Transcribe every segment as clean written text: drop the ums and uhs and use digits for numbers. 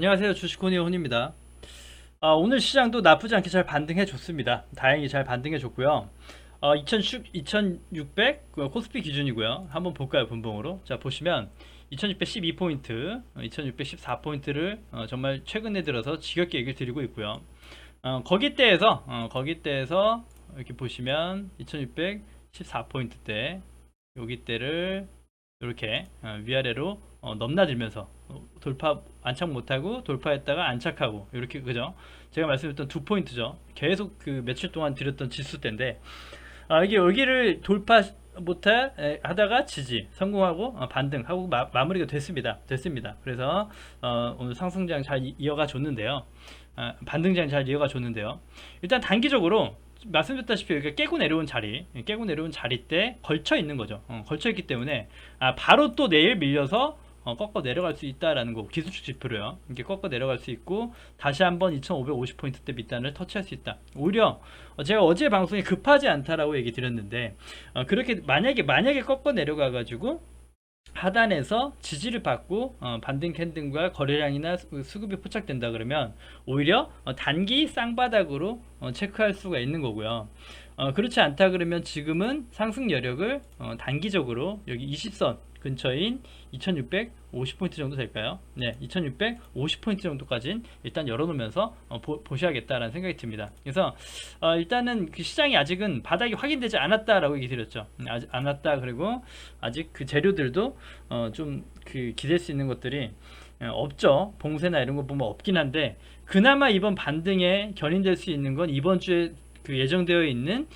안녕하세요. 주식코니의 혼입니다. 오늘 시장도 나쁘지 않게 잘 반등해 줬습니다. 다행히 잘 반등해 줬고요. 2600 코스피 기준이고요. 한번 볼까요, 분봉으로? 자, 보시면 2612포인트, 2614포인트를 정말 최근에 들어서 지겹게 얘기를 드리고 있고요. 거기대에서 이렇게 보시면 2614포인트 대 여기 때를 이렇게 위아래로 넘나들면서 돌파 안착 못하고 돌파했다가 안착하고 이렇게, 그죠? 제가 말씀드렸던 두 포인트죠. 계속 그 며칠 동안 드렸던 지수 때인데, 이게 여기를 돌파 못해 하다가 지지 성공하고 반등하고 마무리가 됐습니다. 그래서 오늘 상승장 잘 이어가 줬는데요. 반등장 잘 이어가 줬는데요. 일단 단기적으로 말씀드렸다시피 여기가 깨고 내려온 자리 때 걸쳐 있는 거죠. 걸쳐 있기 때문에 바로 또 내일 밀려서 꺾어 내려갈 수 있다라는 거, 기술적 지표로요. 이렇게 꺾어 내려갈 수 있고 다시 한번 2550포인트대 밑단을 터치할 수 있다. 오히려 제가 어제 방송에 급하지 않다라고 얘기 드렸는데, 그렇게 만약에 꺾어 내려가 가지고 하단에서 지지를 받고 반등 캔들과 거래량이나 수급이 포착된다 그러면 오히려 단기 쌍바닥으로 체크할 수가 있는 거고요. 그렇지 않다 그러면 지금은 상승 여력을 단기적으로 여기 20선 근처인 2650포인트 정도 될까요? 네, 2650포인트 정도까지는 일단 열어놓으면서 보셔야겠다라는 생각이 듭니다. 그래서 일단은 그 시장이 아직은 바닥이 확인되지 않았다라고 얘기 드렸죠. 아직 않았다. 그리고 아직 그 재료들도 좀 그 기댈 수 있는 것들이 없죠. 봉쇄나 이런 거 보면 없긴 한데, 그나마 이번 반등에 견인될 수 있는 건 이번 주에 그 예정되어 있는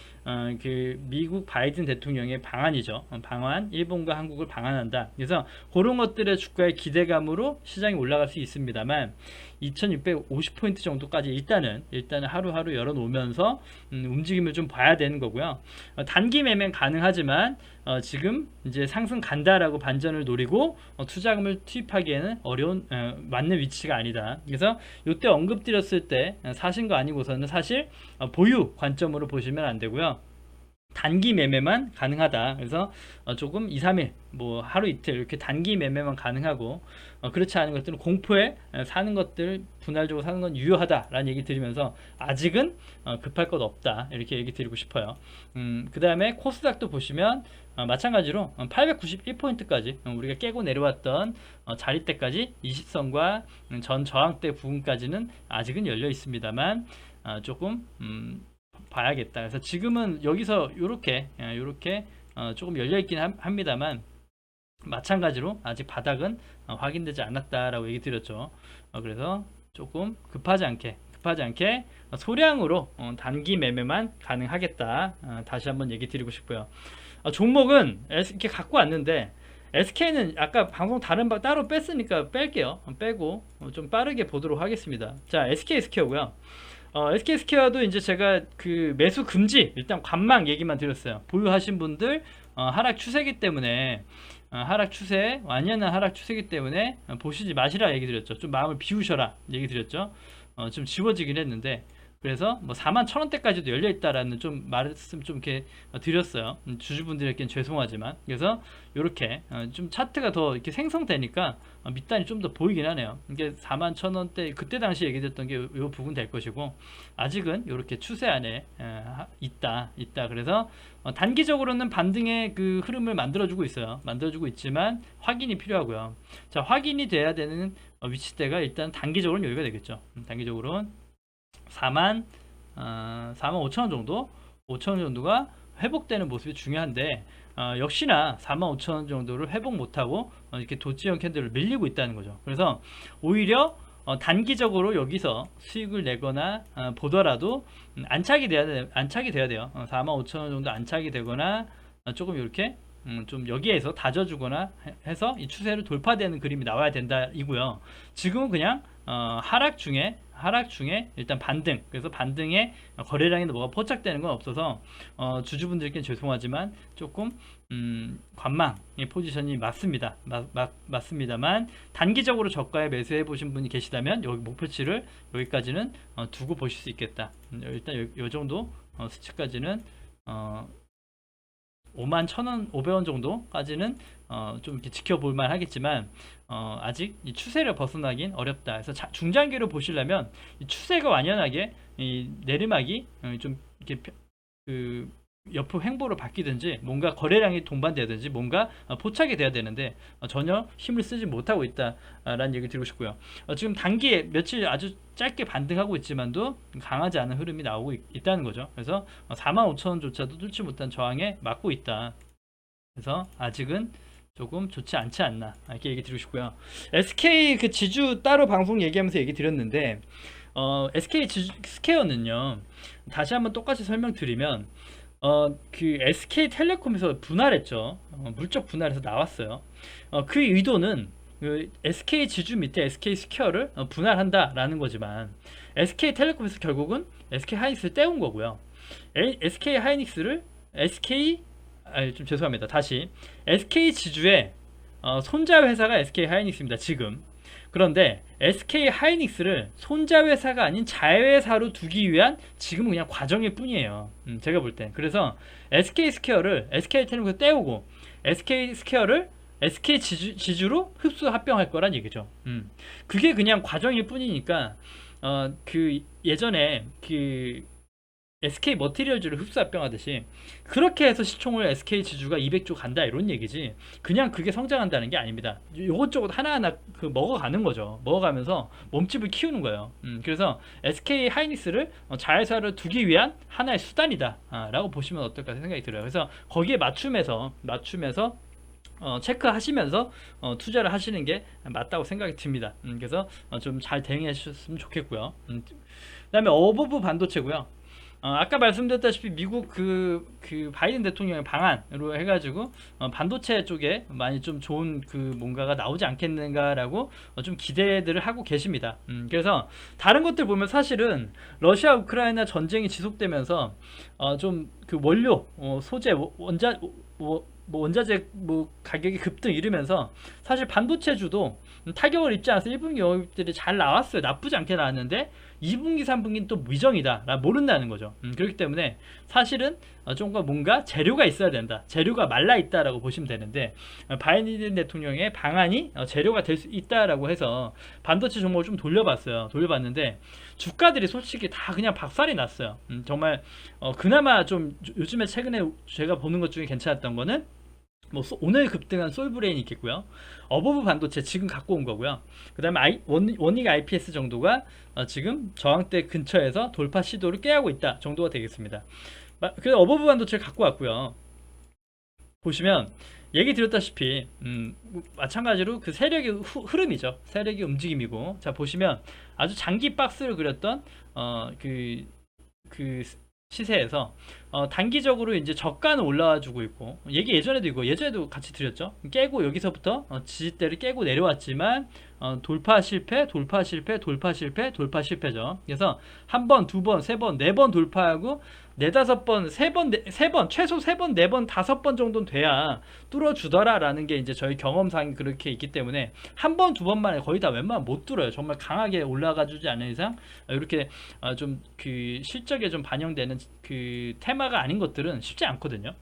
그 미국 바이든 대통령의 방안이죠. 방안, 일본과 한국을 방한한다. 그래서 그런 것들의 주가의 기대감으로 시장이 올라갈 수 있습니다만, 2650포인트 정도까지 일단은 하루하루 열어놓으면서 움직임을 좀 봐야 되는 거고요. 단기 매매는 가능하지만 지금 이제 상승 간다라고 반전을 노리고 투자금을 투입하기에는 어려운 맞는 위치가 아니다. 그래서 이때 언급드렸을 때 사신 거 아니고서는 사실 보유 관점으로 보시면 안 되고요. 단기 매매만 가능하다. 그래서 조금 2, 3일, 뭐 하루 이틀 이렇게 단기 매매만 가능하고, 그렇지 않은 것들은 공포에 사는 것들, 분할적으로 사는 건 유효하다라는 얘기 드리면서 아직은 급할 것 없다, 이렇게 얘기 드리고 싶어요. 그 다음에 코스닥도 보시면 마찬가지로 891포인트까지 우리가 깨고 내려왔던 자리대까지 20선과 전 저항대 부분까지는 아직은 열려 있습니다만, 조금 봐야겠다. 그래서 지금은 여기서 요렇게 조금 열려 있긴 합니다만, 마찬가지로 아직 바닥은 확인되지 않았다라고 얘기 드렸죠. 그래서 조금 급하지 않게 소량으로 단기 매매만 가능하겠다. 다시 한번 얘기 드리고 싶고요. 종목은 이렇게 갖고 왔는데, SK는 아까 방송 따로 뺐으니까 뺄게요. 빼고 좀 빠르게 보도록 하겠습니다. 자, SK 스퀘어고요. SK 스퀘어도 이제 제가 그 매수 금지, 일단 관망 얘기만 드렸어요. 보유하신 분들 하락 추세기 때문에, 완연한 하락 추세기 때문에 보시지 마시라 얘기 드렸죠. 좀 마음을 비우셔라 얘기 드렸죠. 좀 지워지긴 했는데, 그래서 뭐 41,000원대까지도 열려 있다라는 좀 말씀 좀 이렇게 드렸어요. 주주분들에게는 죄송하지만. 그래서 이렇게 좀 차트가 더 이렇게 생성되니까 밑단이 좀 더 보이긴 하네요. 이게 41,000원대 그때 당시 얘기했던 게 이 부분 될 것이고, 아직은 이렇게 추세 안에 있다. 그래서 단기적으로는 반등의 그 흐름을 만들어주고 있어요. 만들어주고 있지만 확인이 필요하고요. 자, 확인이 돼야 되는 위치대가 일단 단기적으로는 여기가 되겠죠. 단기적으로는 4만 5천원 정도, 5천원 정도가 회복되는 모습이 중요한데, 역시나 4만 5천원 정도를 회복 못하고 이렇게 도치형 캔들을 밀리고 있다는 거죠. 그래서 오히려 단기적으로 여기서 수익을 내거나 보더라도 안착이 돼야 돼요. 4만 5천원 정도 안착이 되거나 조금 이렇게 좀 여기에서 다져주거나 해서 이 추세를 돌파되는 그림이 나와야 된다 이고요. 지금은 그냥 하락 중에 일단 반등, 그래서 반등에 거래량이 뭐가 포착되는 건 없어서 주주분들께는 죄송하지만 조금 관망의 포지션이 맞습니다만, 단기적으로 저가에 매수해 보신 분이 계시다면 여기 목표치를 여기까지는 두고 보실 수 있겠다. 일단 요 정도 수치까지는 51,500원 정도까지는 좀 이렇게 지켜볼 만 하겠지만 아직 이 추세를 벗어나긴 어렵다. 그래서 중장기로 보시려면 이 추세가 완연하게 이 내리막이 좀 이렇게 그 옆으로 횡보로 바뀌든지 뭔가 거래량이 동반되든지 뭔가 포착이 돼야 되는데 전혀 힘을 쓰지 못하고 있다라는 얘기 드리고 싶고요. 지금 단기에 며칠 아주 짧게 반등하고 있지만도 강하지 않은 흐름이 나오고 있다는 거죠. 그래서 45,000원조차도 뚫지 못한 저항에 맞고 있다. 그래서 아직은 조금 좋지 않지 않나 이렇게 얘기 드리고 싶고요. SK 그 지주 따로 방송 얘기하면서 얘기 드렸는데 SK 지주 스퀘어는요, 다시 한번 똑같이 설명드리면 그 SK텔레콤에서 분할했죠. 물적 분할해서 나왔어요. 그 의도는 그 SK 지주 밑에 SK 스퀘어를 분할한다라는 거지만 SK텔레콤에서 결국은 SK 하이닉스를 떼운 거고요. SK 하이닉스를 좀 죄송합니다. 다시 SK 지주의 손자 회사가 SK 하이닉스입니다. 지금. 그런데 SK 하이닉스를 손자 회사가 아닌 자회사로 두기 위한 지금은 그냥 과정일 뿐이에요. 제가 볼 땐. 그래서 SK 스퀘어를 SK텔레콤에서 떼우고 SK 스퀘어를 SK 지주로 흡수 합병할 거란 얘기죠. 그게 그냥 과정일 뿐이니까 그 예전에 그 SK 머티리얼즈를 흡수 합병하듯이 그렇게 해서 시총을 SK 지주가 200조 간다 이런 얘기지, 그냥 그게 성장한다는 게 아닙니다. 요것저것 하나하나 그 먹어가는 거죠. 먹어가면서 몸집을 키우는 거예요. 그래서 SK 하이닉스를 자회사를 두기 위한 하나의 수단이다 라고 보시면 어떨까 생각이 들어요. 그래서 거기에 맞춤해서 체크하시면서 투자를 하시는 게 맞다고 생각이 듭니다. 그래서 좀 잘 대응해 주셨으면 좋겠고요. 그 다음에 어버브 반도체고요. 아까 말씀드렸다시피 미국 그 바이든 대통령의 방안으로 해가지고 반도체 쪽에 많이 좀 좋은 그 뭔가가 나오지 않겠는가라고 좀 기대들을 하고 계십니다. 그래서 다른 것들 보면 사실은 러시아 우크라이나 전쟁이 지속되면서 좀 그 원료 소재 원자재 가격이 급등 이르면서 사실 반도체주도 타격을 입지 않아서 1분기 영업이익들이 잘 나왔어요. 나쁘지 않게 나왔는데 2분기 3분기는 또 미정이다 모른다는 거죠. 그렇기 때문에 사실은 좀 뭔가 재료가 있어야 된다, 재료가 말라 있다라고 보시면 되는데 바이든 대통령의 방안이 재료가 될 수 있다라고 해서 반도체 종목을 좀 돌려봤는데 주가들이 솔직히 다 그냥 박살이 났어요. 정말 그나마 좀 요즘에 최근에 제가 보는 것 중에 괜찮았던 거는 오늘 급등한 솔브레인이 있겠고요. 어버브 반도체 지금 갖고 온 거고요. 그 다음에 원익 IPS 정도가 지금 저항대 근처에서 돌파 시도를 깨하고 있다 정도가 되겠습니다. 그래서 어버브 반도체를 갖고 왔고요. 보시면 얘기 드렸다시피 마찬가지로 그 세력의 흐름이죠. 세력의 움직임이고, 자 보시면 아주 장기 박스를 그렸던 그 시세에서 단기적으로 이제 저가는 올라와 주고 있고, 얘기 예전에도 같이 드렸죠. 깨고 여기서부터 지지대를 깨고 내려왔지만 돌파 실패, 돌파 실패, 돌파 실패, 돌파 실패죠. 그래서 한 번, 두 번, 세 번, 네 번 돌파하고 네다섯 번, 세 번, 최소 세 번, 네 번, 다섯 번 정도는 돼야 뚫어주더라라는 게 이제 저희 경험상 그렇게 있기 때문에 한 번, 두 번만에 거의 다 웬만하면 못 뚫어요. 정말 강하게 올라가 주지 않는 이상 이렇게 좀 그 실적에 좀 반영되는 그 테마가 아닌 것들은 쉽지 않거든요.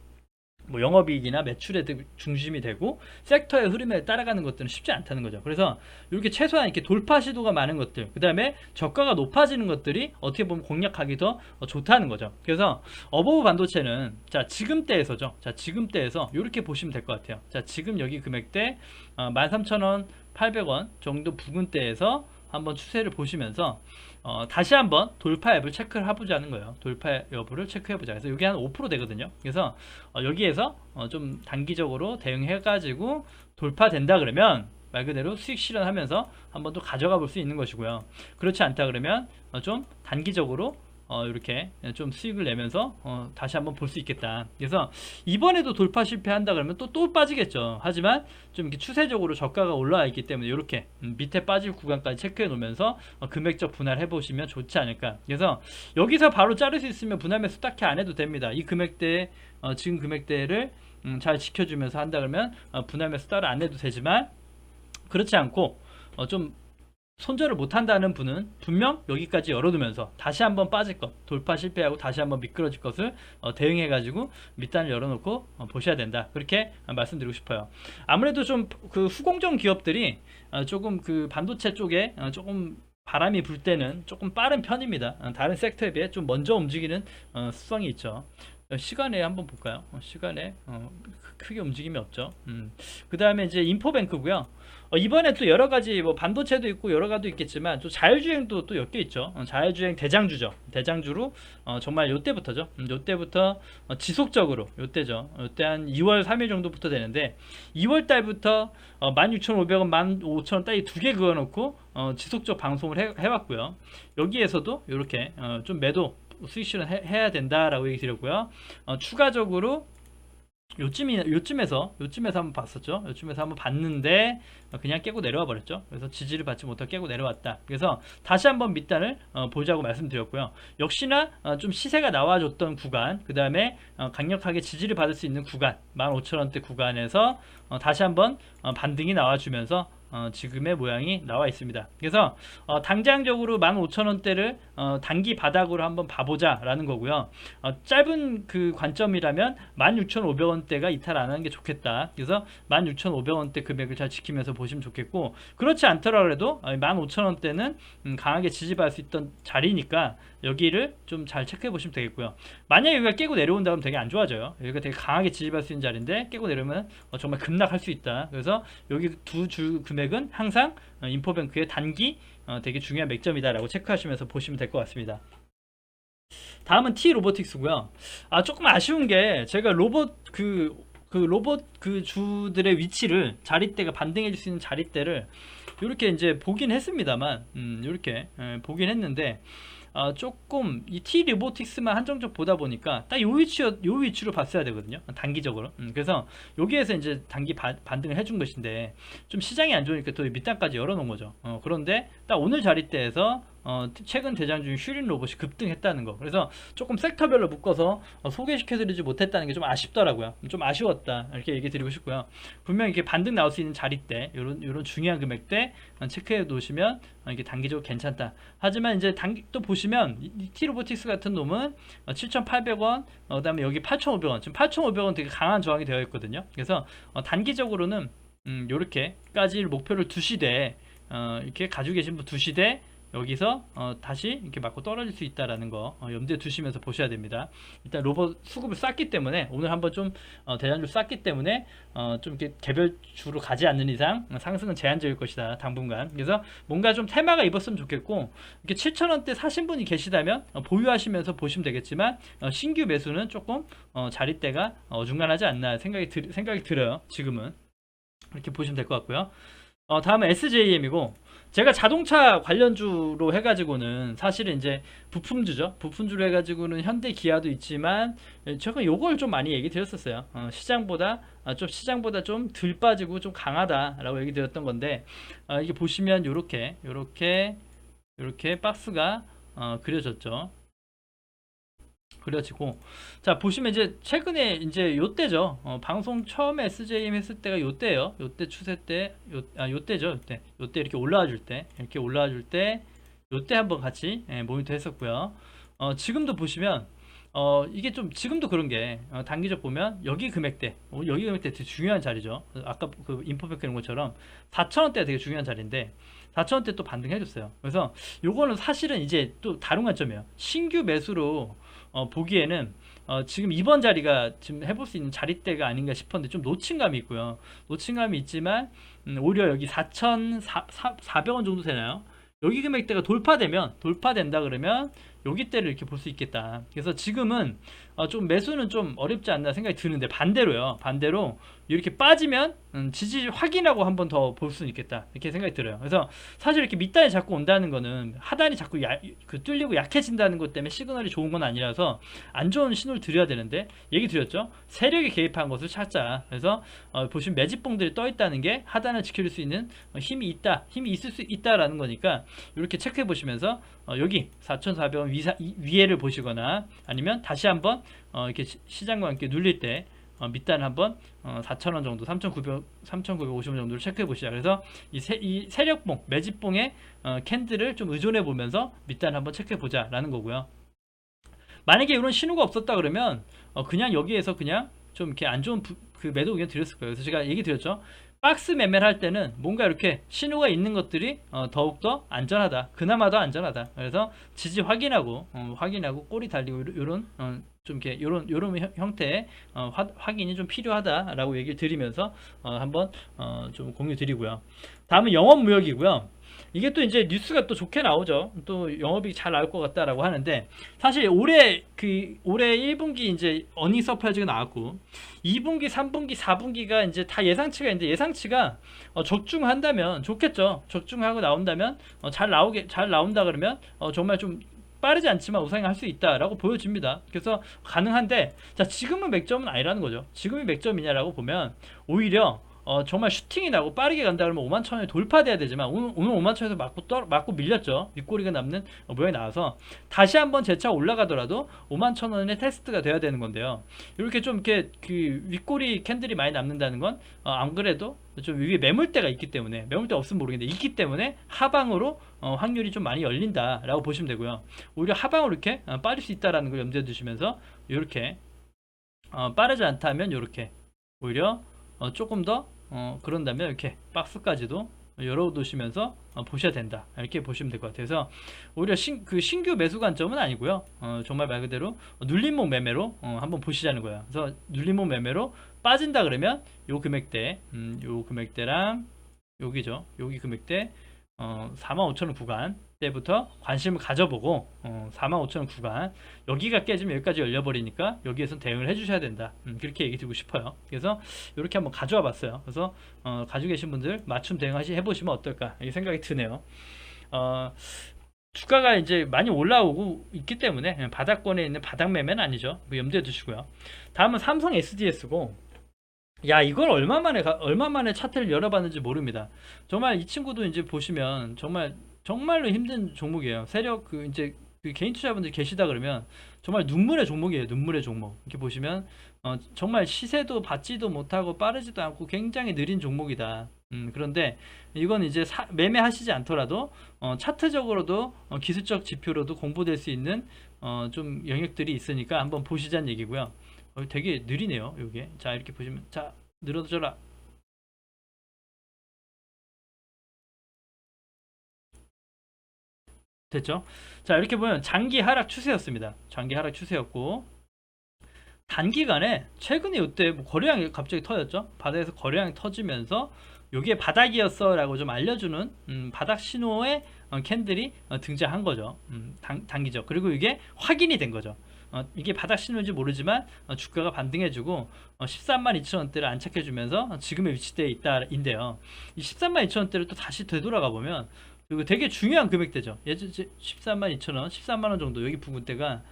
영업이익이나 매출에 중심이 되고 섹터의 흐름에 따라가는 것들은 쉽지 않다는 거죠. 그래서 이렇게 최소한 이렇게 돌파 시도가 많은 것들, 그 다음에 저가가 높아지는 것들이 어떻게 보면 공략하기 더 좋다는 거죠. 그래서 어버브 반도체는 지금대에서죠. 지금대에서 이렇게 보시면 될 것 같아요. 지금 여기 금액대 13,000원 800원 정도 부근대에서 한번 추세를 보시면서 다시 한번 돌파 여부를 체크를 해보자는 거예요. 돌파 여부를 체크해보자. 그래서 이게 한 5% 되거든요. 그래서 여기에서 좀 단기적으로 대응해가지고 돌파된다 그러면 말 그대로 수익 실현하면서 한번 또 가져가 볼 수 있는 것이고요. 그렇지 않다 그러면 좀 단기적으로 이렇게 좀 수익을 내면서 다시 한번 볼 수 있겠다. 그래서 이번에도 돌파 실패한다 그러면 또 빠지겠죠. 하지만 좀 이렇게 추세적으로 저가가 올라와 있기 때문에 이렇게 밑에 빠질 구간까지 체크해 놓으면서 금액적 분할 해 보시면 좋지 않을까. 그래서 여기서 바로 자를 수 있으면 분할 매수 딱히 안 해도 됩니다. 이 금액대 지금 금액대를 잘 지켜주면서 한다 그러면 분할 매수 따로 안 해도 되지만, 그렇지 않고 좀 손절을 못한다는 분은 분명 여기까지 열어두면서 다시 한번 빠질 것, 돌파 실패하고 다시 한번 미끄러질 것을 대응해가지고 밑단을 열어놓고 보셔야 된다. 그렇게 말씀드리고 싶어요. 아무래도 좀 그 후공정 기업들이 조금 그 반도체 쪽에 조금 바람이 불 때는 조금 빠른 편입니다. 다른 섹터에 비해 좀 먼저 움직이는 습성이 있죠. 시간에 한번 볼까요? 시간에 크게 움직임이 없죠. 그 다음에 이제 인포뱅크고요. 이번에 또 여러 가지 뭐 반도체도 있고 여러 가지도 있겠지만 또 자율주행도 또 엮여 있죠. 자율주행 대장주죠. 대장주로 정말 요때부터죠. 요때부터 지속적으로 요때죠. 요때 한 2월 3일 정도부터 되는데 2월 달부터 16,500원, 15,000원 따위 두 개 그어놓고 지속적 방송을 해왔고요. 여기에서도 이렇게 좀 매도 수익 실현 해야 된다라고 얘기 드렸고요. 추가적으로 요쯤에서 한번 봤었죠. 요쯤에서 한번 봤는데 그냥 깨고 내려와 버렸죠. 그래서 지지를 받지 못하고 깨고 내려왔다. 그래서 다시 한번 밑단을 보자고 말씀드렸고요. 역시나 좀 시세가 나와줬던 구간, 그 다음에 강력하게 지지를 받을 수 있는 구간, 15,000원대 구간에서 다시 한번 반등이 나와주면서 지금의 모양이 나와 있습니다. 그래서 당장적으로 15,000원대를 단기 바닥으로 한번 봐보자 라는 거고요. 짧은 그 관점이라면 16,500원대가 이탈 안 하는 게 좋겠다. 그래서 16,500원대 금액을 잘 지키면서 보시면 좋겠고, 그렇지 않더라도 15,000원대는 강하게 지지받을 수 있던 자리니까 여기를 좀 잘 체크해 보시면 되겠고요. 만약에 여기가 깨고 내려온다 그러면 되게 안 좋아져요. 여기가 되게 강하게 지지받을 수 있는 자리인데 깨고 내려오면 정말 급락할 수 있다. 그래서 여기 두 주 금액은 항상 인포뱅크의 단기 되게 중요한 맥점이다라고 체크하시면서 보시면 될 것 같습니다. 다음은 T 로보틱스고요. 조금 아쉬운 게 제가 로봇 그 주들의 위치를, 자릿대가 반등해 줄 수 있는 자릿대를 이렇게 이제 보긴 했습니다만 이렇게 보긴 했는데 조금 이 T 로보틱스만 한정적 보다 보니까 딱 요 위치로 봤어야 되거든요. 단기적으로. 그래서 여기에서 이제 단기 반등을 해준 것인데 좀 시장이 안 좋으니까 또 밑단까지 열어놓은 거죠. 그런데 딱 오늘 자리대에서 최근 대장 중 슈린 로봇이 급등했다는 거. 그래서 조금 섹터별로 묶어서 소개시켜드리지 못했다는 게 좀 아쉽더라고요. 좀 아쉬웠다 이렇게 얘기 드리고 싶고요. 분명히 이렇게 반등 나올 수 있는 자리대, 이런 중요한 금액대 체크해 놓으시면 이게 단기적으로 괜찮다. 하지만 이제 단기 또 보시면 이 T로보틱스 같은 놈은 7,800원, 그다음에 여기 8,500원, 지금 8,500원 되게 강한 저항이 되어 있거든요. 그래서 단기적으로는 요렇게까지 목표를 두시되 이렇게 가지고 계신 분 두시되 여기서 다시 이렇게 맞고 떨어질 수 있다라는 거 염두에 두시면서 보셔야 됩니다. 일단 로봇 수급을 쌌기 때문에 오늘 한번 좀 대장주 쌌기 때문에 좀 이렇게 개별주로 가지 않는 이상 상승은 제한적일 것이다 당분간. 그래서 뭔가 좀 테마가 입었으면 좋겠고, 이렇게 7,000원대 사신 분이 계시다면 보유하시면서 보시면 되겠지만 신규 매수는 조금 자릿대가 어중간하지 않나 생각이 들어요. 지금은 이렇게 보시면 될 것 같고요. 다음은 SJM이고, 제가 자동차 관련주로 해가지고는 사실은 이제 부품주죠. 부품주로 해가지고는 현대 기아도 있지만 제가 요걸 좀 많이 얘기 드렸었어요. 시장보다 좀 덜 빠지고 좀 강하다라고 얘기 드렸던 건데, 이게 보시면 요렇게 박스가 그려졌죠. 그려지고, 자 보시면 이제 최근에 이제 요때죠. 방송 처음에 SJM 했을 때가 요때예요. 요때 추세 때, 요때죠. 요때 이렇게 올라와 줄 때, 요때 한번 같이 모니터 했었고요. 지금도 보시면 이게 좀 지금도 그런 게 단기적 보면 여기 금액대 되게 중요한 자리죠. 아까 그 인포뱅크 이런 것처럼 4,000원대가 되게 중요한 자리인데 4,000원대 또 반등해줬어요. 그래서 요거는 사실은 이제 또 다른 관점이에요. 신규 매수로 보기에는 지금 이번 자리가 지금 해볼 수 있는 자리대가 아닌가 싶었는데 좀 놓친감이 있고요. 놓친감이 있지만 오히려 여기 4,400원 정도 되나요? 여기 금액대가 돌파된다 그러면 여기 때를 이렇게 볼 수 있겠다. 그래서 지금은 좀 매수는 좀 어렵지 않나 생각이 드는데, 반대로 이렇게 빠지면 지지 확인하고 한 번 더 볼 수 있겠다 이렇게 생각이 들어요. 그래서 사실 이렇게 밑단이 자꾸 온다는 거는 하단이 자꾸 뚫리고 약해진다는 것 때문에 시그널이 좋은 건 아니라서 안 좋은 신호를 드려야 되는데, 얘기 드렸죠. 세력이 개입한 것을 찾자. 그래서 보시면 매집봉들이 떠 있다는 게 하단을 지켜줄 수 있는 힘이 있을 수 있다라는 거니까 이렇게 체크해 보시면서 여기 4,400원 위에를 보시거나 아니면 다시 한번 이렇게 시장과 함께 눌릴 때 밑단을 한번 4,000원 정도, 3,950원 정도를 체크해 보시자. 그래서 이 세력봉, 매집봉의 캔들을 좀 의존해 보면서 밑단을 한번 체크해 보자라는 거고요. 만약에 이런 신호가 없었다 그러면 그냥 여기에서 그냥 좀 이렇게 안 좋은 그 매도 의견 드렸을 거예요. 그래서 제가 얘기 드렸죠. 박스 매매를 할 때는 뭔가 이렇게 신호가 있는 것들이 더욱더 안전하다. 그나마 더 안전하다. 그래서 지지 확인하고 꼬리 달리고 이런 좀 이렇게 요런 형태의 확인이 좀 필요하다라고 얘기를 드리면서 한번 좀 공유 드리고요. 다음은 영업무역이고요. 이게 또 이제 뉴스가 또 좋게 나오죠. 또 영업이 잘 나올 것 같다라고 하는데, 사실 올해 1분기 이제 어닝 서프라이즈가 나왔고 2분기, 3분기, 4분기가 이제 다 예상치가 있는데, 예상치가 적중한다면 좋겠죠. 적중하고 나온다면 잘 나온다 그러면 정말 좀 빠르지 않지만 우상향할 수 있다라고 보여집니다. 그래서 가능한데, 자, 지금은 맥점은 아니라는 거죠. 지금이 맥점이냐라고 보면 오히려 정말 슈팅이 나고 빠르게 간다 그러면 51,000원이 돌파돼야 되지만 오늘 51,000원에서 맞고 밀렸죠. 윗꼬리가 남는 모양이 나와서 다시 한번 재차 올라가더라도 51,000원의 테스트가 돼야 되는 건데요. 이렇게 좀 이렇게 그 윗꼬리 캔들이 많이 남는다는 건 안 그래도 좀 위에 매물대가 있기 때문에, 매물대 없으면 모르겠는데 있기 때문에 하방으로 확률이 좀 많이 열린다라고 보시면 되고요. 오히려 하방으로 이렇게 빠질 수 있다라는 걸 염두에 두시면서 이렇게 빠르지 않다면 이렇게 오히려 조금 더 그런다면 이렇게 박스까지도 열어두시면서 보셔야 된다, 이렇게 보시면 될 것 같아요. 그래서 오히려 신규 매수 관점은 아니고요. 정말 말 그대로 눌림목 매매로 한번 보시자는 거예요. 그래서 눌림목 매매로 빠진다 그러면 요 금액대, 요 금액대랑 여기죠. 여기 금액대 45,000원 구간 때부터 관심을 가져보고 45,000원 구간 여기가 깨지면 여기까지 열려버리니까 여기에서 대응을 해주셔야 된다. 그렇게 얘기 드리고 싶어요. 그래서 이렇게 한번 가져와 봤어요. 그래서 가지고 계신 분들 맞춤 대응 해보시면 어떨까, 이 생각이 드네요. 주가가 이제 많이 올라오고 있기 때문에 바닥권에 있는 바닥 매매는 아니죠. 염두에 두시고요. 다음은 삼성 SDS고, 야, 이걸 얼마 만에 차트를 열어봤는지 모릅니다. 정말 이 친구도 이제 보시면 정말로 힘든 종목이에요. 세력 이제 개인 투자분들 계시다 그러면 정말 눈물의 종목이에요. 눈물의 종목. 이렇게 보시면 정말 시세도 받지도 못하고 빠르지도 않고 굉장히 느린 종목이다. 그런데 이건 이제 매매하시지 않더라도 차트적으로도 기술적 지표로도 공부될 수 있는 좀 영역들이 있으니까 한번 보시자는 얘기고요. 되게 느리네요, 요게. 자, 이렇게 보시면, 자, 늘어져라. 됐죠? 자, 이렇게 보면 장기 하락 추세였습니다. 장기 하락 추세였고, 단기간에 최근에 이때 뭐 거래량이 갑자기 터졌죠. 바닥에서 거래량이 터지면서 요게 바닥이었어 라고 좀 알려주는 바닥 신호의 캔들이 등장한 거죠. 단기죠. 그리고 이게 확인이 된 거죠. 이게 바닥 신호인지 모르지만 주가가 반등해주고 132,000원대를 안착해주면서 지금의 위치대에 있다인데요. 이 132,000원대를 또 다시 되돌아가 보면 그리고 되게 중요한 금액대죠. 예전 132,000원, 13만원 정도 여기 부근대가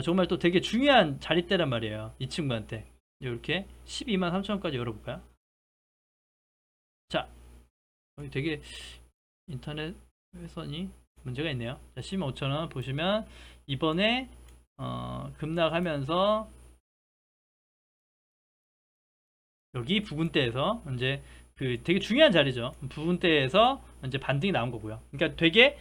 정말 또 되게 중요한 자리대란 말이에요. 이 친구한테. 이렇게 123,000원까지 열어볼까요? 자, 여기 되게 인터넷 회선이 문제가 있네요. 자, 125,000원 보시면 이번에 급락하면서 여기 부근대에서 이제 되게 중요한 자리죠. 부분대에서 이제 반등이 나온 거고요. 그러니까 되게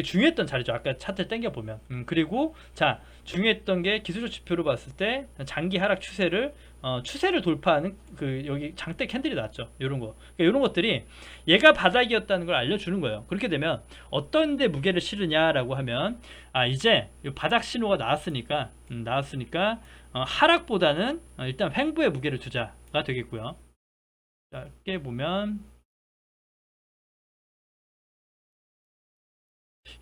중요했던 자리죠. 아까 차트 당겨 보면. 그리고 자, 중요했던 게 기술적 지표로 봤을 때 장기 하락 추세를 돌파하는 여기 장대 캔들이 나왔죠. 이런 거. 그러니까 이런 것들이 얘가 바닥이었다는 걸 알려주는 거예요. 그렇게 되면 어떤 데 무게를 실으냐라고 하면 이제 바닥 신호가 나왔으니까 하락보다는 일단 횡보의 무게를 두자가 되겠고요. 자, 이렇게 보면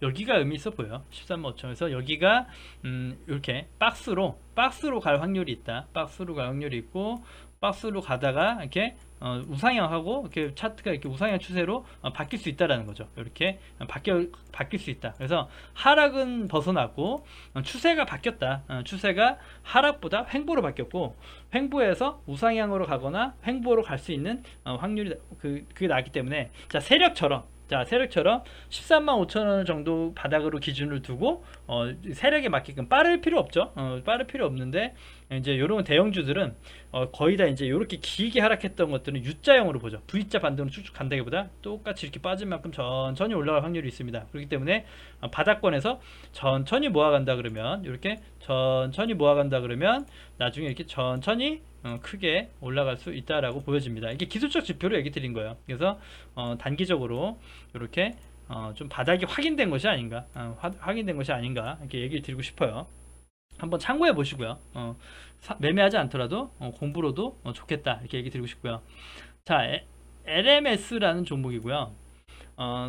여기가 의미 있어 보여요. 13,500원에서 여기가 이렇게 박스로 갈 확률이 있다. 박스로 갈 확률이 있고, 박스로 가다가 이렇게 우상향하고 이렇게 차트가 이렇게 우상향 추세로 바뀔 수 있다라는 거죠. 이렇게 바뀔 수 있다. 그래서 하락은 벗어났고 추세가 바뀌었다. 추세가 하락보다 횡보로 바뀌었고, 횡보에서 우상향으로 가거나 횡보로 갈 수 있는 확률이 그게 나기 때문에, 자, 세력처럼 자, 세력처럼 13만 5천 원 정도 바닥으로 기준을 두고 세력에 맞게끔 빠를 필요 없죠. 빠를 필요 없는데 이제 요런 대형주들은 거의 다 이제 요렇게 길게 하락했던 것들은 U자형으로 보죠. V자 반등으로 쭉쭉 간다기보다 똑같이 이렇게 빠진 만큼 천천히 올라갈 확률이 있습니다. 그렇기 때문에 바닥권에서 천천히 모아간다 그러면 이렇게 천천히 모아간다 그러면 나중에 이렇게 천천히 크게 올라갈 수 있다라고 보여집니다. 이게 기술적 지표로 얘기 드린 거예요. 그래서 단기적으로 이렇게 좀 바닥이 확인된 것이 아닌가, 확인된 것이 아닌가 이렇게 얘기를 드리고 싶어요. 한번 참고해 보시고요. 매매하지 않더라도 공부로도 좋겠다 이렇게 얘기 드리고 싶고요. 자, LMS라는 종목이고요.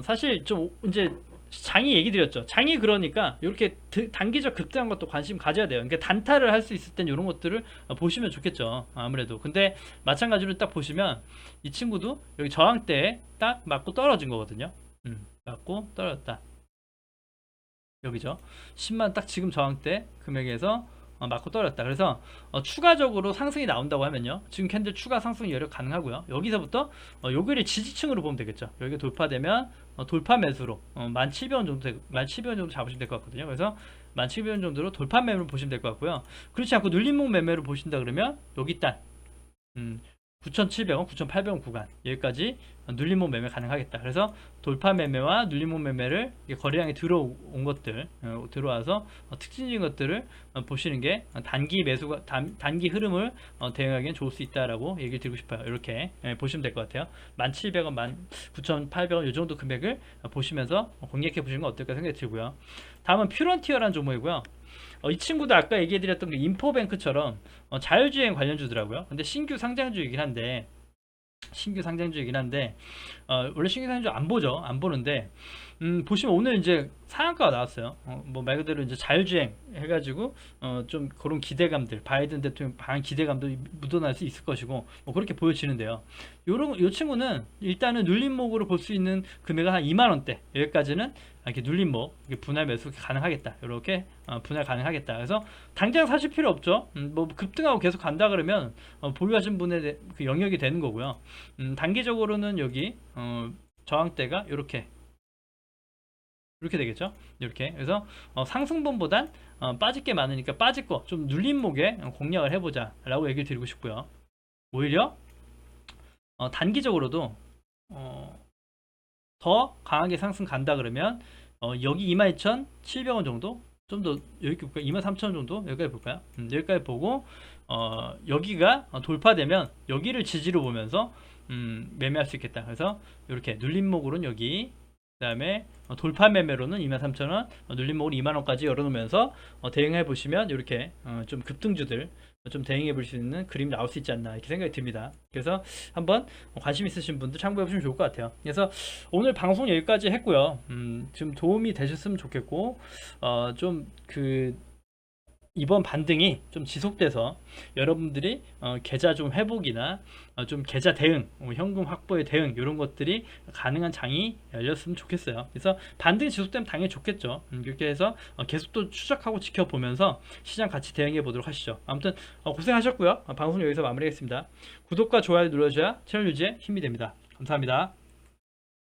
사실 좀 이제 장이 얘기 드렸죠. 장이 그러니까 이렇게 단기적 급등한 것도 관심 가져야 돼요. 그러니까 단타를 할 수 있을 땐 이런 것들을 보시면 좋겠죠. 아무래도. 근데 마찬가지로 딱 보시면 이 친구도 여기 저항대에 딱 맞고 떨어진 거거든요. 맞고 떨어졌다. 여기죠. 10만 딱 지금 저항대 금액에서 맞고 떨어졌다. 그래서 추가적으로 상승이 나온다고 하면요, 지금 캔들 추가 상승 여력 가능하고요. 여기서부터 여기를 지지층으로 보면 되겠죠. 여기가 돌파되면 돌파 매수로 17,000원 정도 17,000원 정도 잡으시면 될 것 같거든요. 그래서 17,000원 정도로 돌파 매매로 보시면 될 것 같고요. 그렇지 않고 눌림목 매매로 보신다 그러면 여기 딱 9,700원, 9,800원 구간 여기까지 눌림목 매매 가능하겠다. 그래서 돌파 매매와 눌림목 매매를 거래량이 들어온 것들, 들어와서 특징적인 것들을 보시는 게 단기 매수가 단기 흐름을 대응하기엔 좋을 수 있다라고 얘기를 드리고 싶어요. 이렇게 보시면 될 것 같아요. 1,700원, 9,800원 이 정도 금액을 보시면서 공략해 보시는 건 어떨까 생각이 들고요. 다음은 퓨런티어라는 종목이고요. 이 친구도 아까 얘기해드렸던 그 인포뱅크처럼 자율주행 관련주더라고요. 근데 신규 상장주이긴 한데 원래 신규 상장주 안 보죠. 안 보는데 보시면 오늘 이제 상한가가 나왔어요. 뭐 말 그대로 이제 자율주행 해가지고 좀 그런 기대감들, 바이든 대통령 방한 기대감도 묻어날 수 있을 것이고 뭐 그렇게 보여지는데요. 요 친구는 일단은 눌림목으로 볼 수 있는 금액은 한 2만 원대 여기까지는 이렇게 눌림목, 이렇게 분할 매수 가능하겠다. 이렇게 분할 가능하겠다. 그래서 당장 사실 필요 없죠. 뭐 급등하고 계속 간다 그러면 보유하신 분의 그 영역이 되는 거고요. 단기적으로는 여기 저항대가 이렇게 되겠죠. 이렇게. 그래서 상승분보단 빠질 게 많으니까 빠질 거 좀 눌림목에 공략을 해보자 라고 얘기를 드리고 싶고요. 오히려 단기적으로도 더 강하게 상승 간다 그러면 여기 22,700원 정도, 좀 더 여기 볼까요? 23,000원 정도 여기까지 볼까요? 여기까지 보고 여기가 돌파되면 여기를 지지로 보면서 매매할 수 있겠다. 그래서 이렇게 눌림목으로는 여기, 그 다음에 돌파 매매로는 23,000원, 눌림목으로 2만원까지 열어놓으면서 대응해 보시면 이렇게 좀 급등주들 좀 대응해 볼 수 있는 그림이 나올 수 있지 않나 이렇게 생각이 듭니다. 그래서 한번 관심 있으신 분들 참고해 보시면 좋을 것 같아요. 그래서 오늘 방송 여기까지 했고요. 좀 도움이 되셨으면 좋겠고 좀 이번 반등이 좀 지속돼서 여러분들이 계좌 좀 회복이나 좀 계좌 대응, 현금 확보의 대응 이런 것들이 가능한 장이 열렸으면 좋겠어요. 그래서 반등이 지속되면 당연히 좋겠죠. 그렇게 해서 계속 또 추적하고 지켜보면서 시장 같이 대응해 보도록 하시죠. 아무튼 고생하셨고요. 방송 여기서 마무리하겠습니다. 구독과 좋아요 눌러주셔야 채널 유지에 힘이 됩니다. 감사합니다.